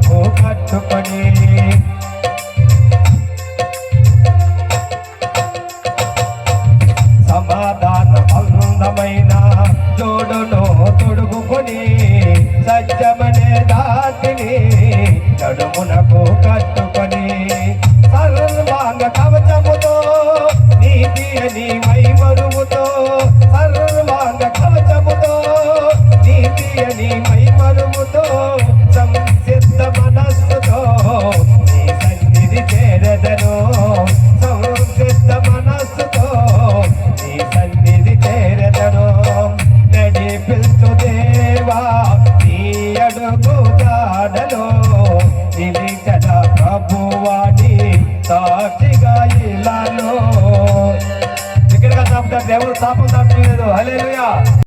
నడుమునకు కట్టుకొని సమాధాన అందమైన జోడును తొడుగుకొని సత్యమనే దాటిని నడుమునకు కట్టుకొని సర్వాంగ కవచముతో నీతి అని మైమరువుతో సర్వాంగ కవచముతో నీతి అని మైమరువుతో సంసిద్ధ మనస్సుతో నీ సన్నిధి చేరదను సంసిద్ధ మనస్సుతో నీ సన్నిధి చేరదను నడిపించు దేవా నీ అడుగు జాడలో నిలిచద ప్రభువాడి సాక్షిగా ఇలాలో ఇక్కడ దేవుడు తాపం తప్పలేదు. హల్లెలూయా.